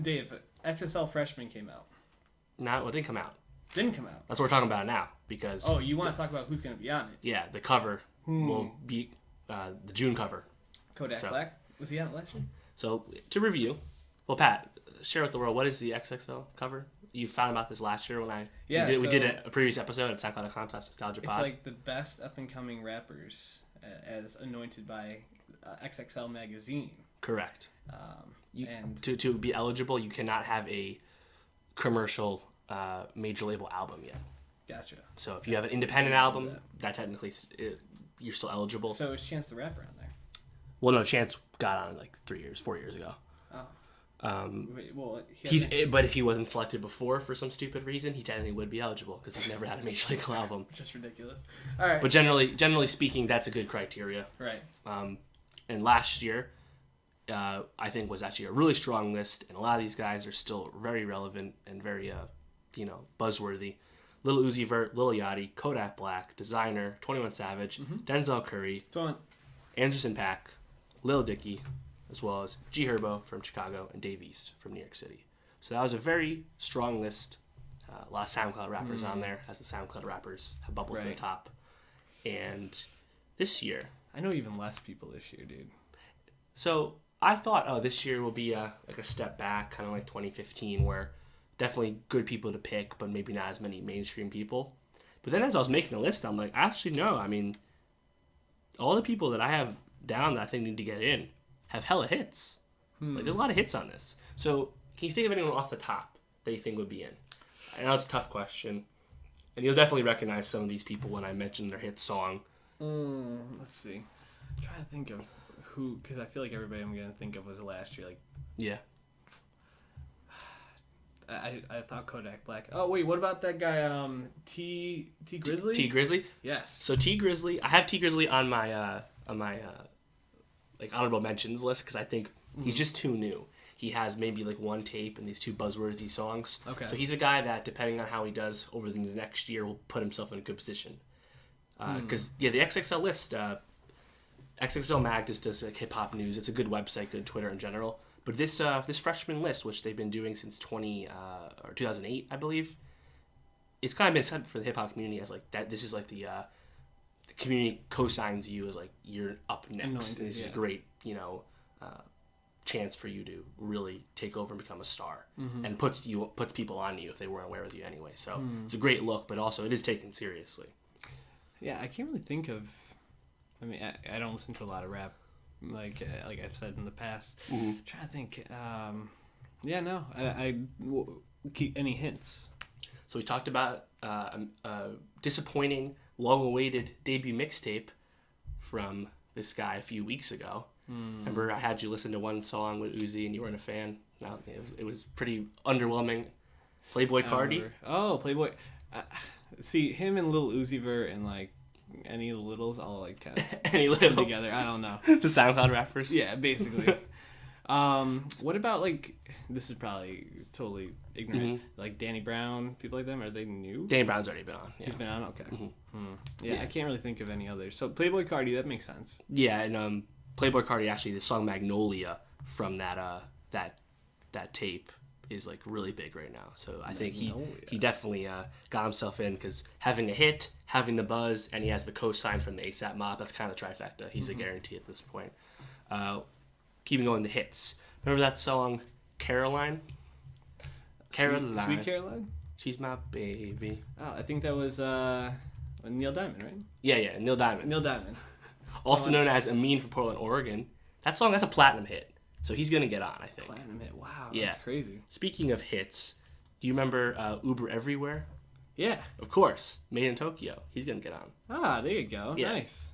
Dave, XXL Freshman came out. No, it didn't come out. Didn't come out. That's what we're talking about now because. Oh, you want to talk about who's going to be on it? Yeah, the cover will be the June cover. Kodak Black. Was he on it last year? So to review, well, Pat, share with the world what is the XXL cover? You found about this last year when we did a previous episode at SoundCloud Contest Nowstalgia Pod. It's like the best up and coming rappers as anointed by XXL magazine. Correct. And to be eligible, you cannot have a commercial major label album yet. Gotcha. So if you have an independent album, that technically you're still eligible. So is Chance the Rapper on there? Well, no, Chance got on like 4 years ago. Oh. But if he wasn't selected before for some stupid reason, he technically would be eligible because he's never had a major league album. Just ridiculous. All right. But generally speaking, that's a good criteria. Right. And last year, I think was actually a really strong list, and a lot of these guys are still very relevant and very, buzzworthy. Lil Uzi Vert, Lil Yachty, Kodak Black, Designer, 21 Savage, Denzel Curry, Anderson .Paak, Lil Dicky, as well as G Herbo from Chicago and Dave East from New York City. So that was a very strong list. A lot of SoundCloud rappers on there, as the SoundCloud rappers have bubbled to the top. And this year, I know even less people this year, dude. So I thought, this year will be like a step back, kind of like 2015, where definitely good people to pick, but maybe not as many mainstream people. But then as I was making the list, I'm like, actually, no. I mean, all the people that I have down that I think need to get in have hella hits. Like, there's a lot of hits on this. So can you think of anyone off the top that you think would be in? I know it's a tough question. And you'll definitely recognize some of these people when I mention their hit song. Let's see. I'm trying to think of who, because I feel like everybody I'm going to think of was last year. Like, yeah. I thought Kodak Black. Oh wait, what about that guy? T Grizzly. T Grizzly. Yes. So T Grizzly, I have T Grizzly on my like honorable mentions list because I think he's just too new. He has maybe like one tape and these two buzzworthy songs. Okay. So he's a guy that, depending on how he does over the next year, will put himself in a good position. Because the XXL list, XXL Mag just does like hip hop news. It's a good website, good Twitter in general. But this freshman list, which they've been doing since 2008, I believe, it's kind of been set for the hip hop community as like that. This is like the community co-signs you as like you're up next. And this is a great chance for you to really take over and become a star, and puts people on you if they weren't aware of you anyway. So it's a great look, but also it is taken seriously. Yeah, I can't really think of. I mean, I don't listen to a lot of rap. Like I've said in the past. I'm trying to think. I keep any hints. So we talked about disappointing, long-awaited debut mixtape from this guy a few weeks ago. Remember, I had you listen to one song with Uzi, and you weren't a fan. No, it was pretty underwhelming. Playboi Carti. Oh, Playboi. See him and Lil Uzi Vert and like. Any of the littles, all like kind of any littles together. I don't know. The SoundCloud rappers. Yeah, basically. What about like this is probably totally ignorant. Like Danny Brown, people like them. Are they new? Danny Brown's already been on. Yeah. He's been on. Okay. Yeah, I can't really think of any others. So Playboi Carti, that makes sense. Yeah, and Playboi Carti actually, the song Magnolia from that tape is like really big right now. So I think he definitely got himself in because having a hit, having the buzz, and he has the co-sign from the ASAP Mob. That's kind of the trifecta. He's a guarantee at this point. Keeping going, the hits. Remember that song Caroline? Caroline. Sweet Caroline? She's my baby. Oh, I think that was Neil Diamond, right? Yeah, Neil Diamond. Neil Diamond. Also known as Amin from Portland, Oregon. That song, that's a platinum hit. So he's going to get on, I think. Platinum hit. Wow, that's crazy. Speaking of hits, do you remember Uber Everywhere? Yeah. Of course. Made in Tokyo. He's going to get on. Ah, there you go. Yeah. Nice.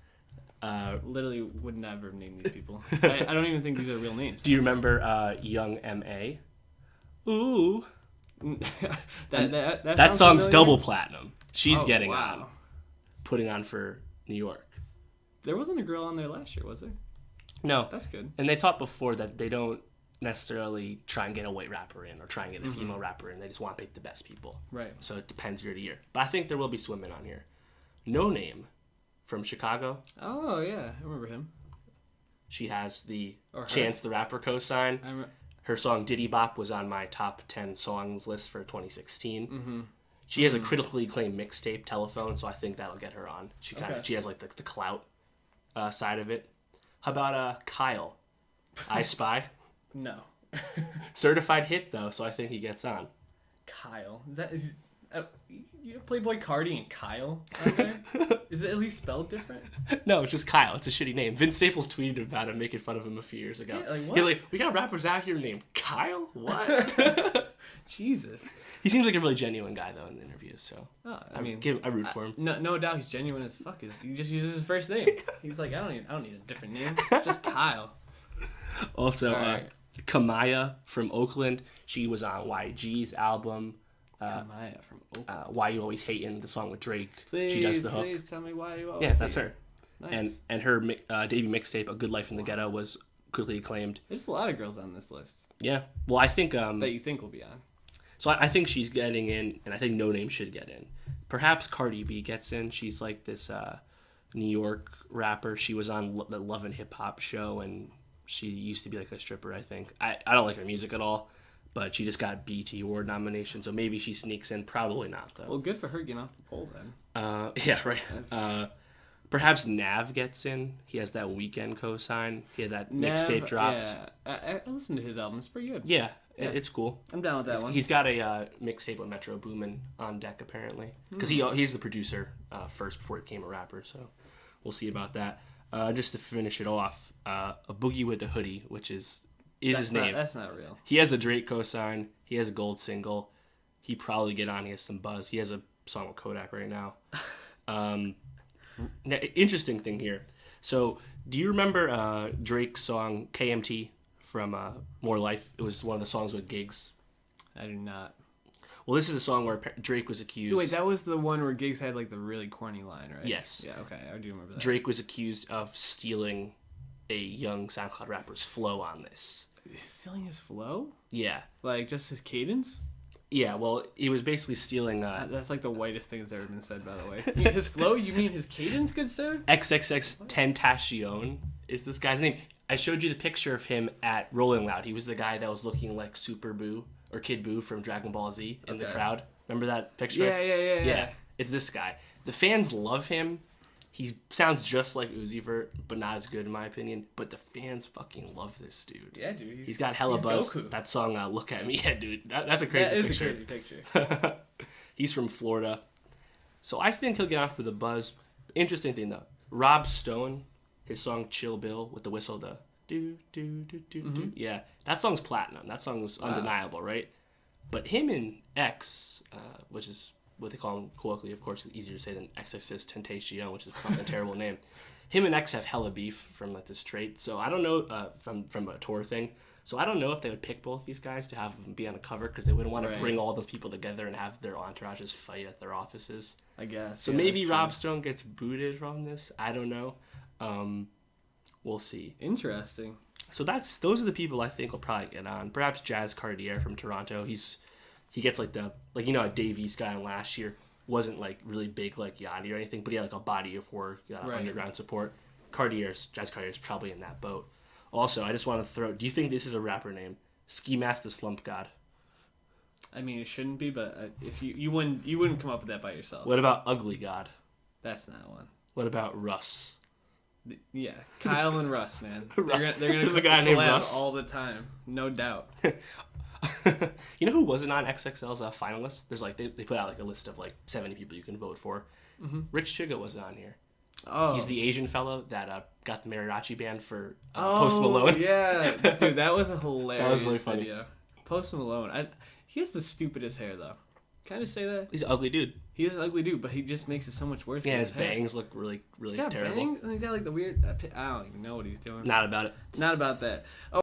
Literally would never have named these people. I don't even think these are real names. Do you remember Young M.A.? Ooh. that song's familiar? Double platinum. She's getting on. Putting on for New York. There wasn't a girl on there last year, was there? No. That's good. And they thought before that they don't necessarily try and get a white rapper in or try and get a female rapper in. They just want to pick the best people. Right. So it depends year to year. But I think there will be women on here. No Name from Chicago. Oh, yeah. I remember him. She has the Chance the Rapper co-sign. Her song Diddy Bop was on my top 10 songs list for 2016. Mm-hmm. She has a critically acclaimed mixtape, Telephone, so I think that'll get her on. She has like the clout side of it. How about Kyle? I Spy? No. Certified hit though, so I think he gets on. Kyle. You have Playboy Cardi and Kyle out there? Is it at least spelled different? No, it's just Kyle. It's a shitty name. Vince Staples tweeted about him, making fun of him a few years ago. Yeah, like, what? He's like, we got rappers out here named Kyle? What? Jesus. He seems like a really genuine guy, though, in the interviews, so I root for him. No doubt he's genuine as fuck. He just uses his first name. He's like, I don't need a different name. Just Kyle. Also, Kamaya from Oakland. She was on YG's album. Kamaya from Oakland. Why You Always Hatin', the song with Drake. Please, she does the hook. Please tell me why you always Yeah, that's her. Nice. And her debut mixtape, A Good Life in the Ghetto, was critically acclaimed. There's a lot of girls on this list. Yeah. Well, I think... that you think will be on. So I think she's getting in, and I think No Name should get in. Perhaps Cardi B gets in. She's like this New York rapper. She was on the Love and Hip Hop show, and she used to be like a stripper, I think. I don't like her music at all, but she just got BET Award nomination, so maybe she sneaks in. Probably not, though. Well, good for her getting off the pole, then. Yeah, right. Perhaps Nav gets in. He has that Weekend cosign. He had that mixtape dropped. Yeah, I listened to his album. It's pretty good. Yeah. It's cool. I'm down with that one. He's got a mixtape with Metro Boomin on deck, apparently. Because he's the producer first before he became a rapper, so we'll see about that. Just to finish it off, A Boogie with the Hoodie, which is his name. That's not real. He has a Drake cosign. He has a gold single. He probably get on. He has some buzz. He has a song with Kodak right now. Interesting thing here. So, do you remember Drake's song KMT? From More Life? It was one of the songs with Giggs. I do not. Well, this is a song where Drake was accused... Wait, that was the one where Giggs had like the really corny line, right? Yes. Yeah, okay, I do remember that. Drake was accused of stealing a young SoundCloud rapper's flow on this. Stealing his flow? Yeah. Like, just his cadence? Yeah, well, he was basically stealing... that's like the whitest thing that's ever been said, by the way. You mean his flow? You mean his cadence, good sir? XXX Tentacion is this guy's name. I showed you the picture of him at Rolling Loud. He was the guy that was looking like Super Boo or Kid Boo from Dragon Ball Z in the crowd. Remember that picture? Yeah. It's this guy. The fans love him. He sounds just like Uzi Vert, but not as good in my opinion. But the fans fucking love this dude. Yeah, dude. He's got hella buzz. Goku. That song, Look at Me. Yeah, dude. That's a crazy picture. That is a crazy picture. He's from Florida. So I think he'll get on for the buzz. Interesting thing, though. Rob Stone, his song Chill Bill with the whistle, the... Do. Yeah, that song's platinum. That song's undeniable, right? But him and X, which is what they call him colloquially, of course, easier to say than XX's Tentacion, which is a fucking terrible name. Him and X have hella beef from like this trait. So I don't know from a tour thing. So I don't know if they would pick both these guys to have them be on a cover because they wouldn't want to bring all those people together and have their entourages fight at their offices. I guess. So maybe Rob Stone gets booted from this. I don't know. We'll see. Interesting. So those are the people I think will probably get on. Perhaps Jazz Cartier from Toronto. He gets like how Dave East got on last year wasn't like really big like Yachty or anything, but he had like a body of work, got underground support. Jazz Cartier is probably in that boat. Also, I just want to throw. Do you think this is a rapper name? Ski Mask the Slump God. I mean, it shouldn't be, but if you wouldn't come up with that by yourself. What about Ugly God? That's not one. What about Russ? Yeah, Kyle and Russ, man. Russ. They're gonna There's a guy named collab Russ all the time, no doubt. You know who wasn't on XXL's finalist? There's like they put out like a list of like 70 people you can vote for. Mm-hmm. Rich Chiga wasn't on here. Oh, he's the Asian fellow that got the mariachi band for Post Malone. Yeah, dude, that was a hilarious that was really funny. video. Post Malone, he has the stupidest hair though. Can I just say that? He's an ugly dude. He is an ugly dude, but he just makes it so much worse. Yeah, his bangs look really, really terrible. Bangs? And he's got like the weird. I don't even know what he's doing. Not about it. Not about that. Oh.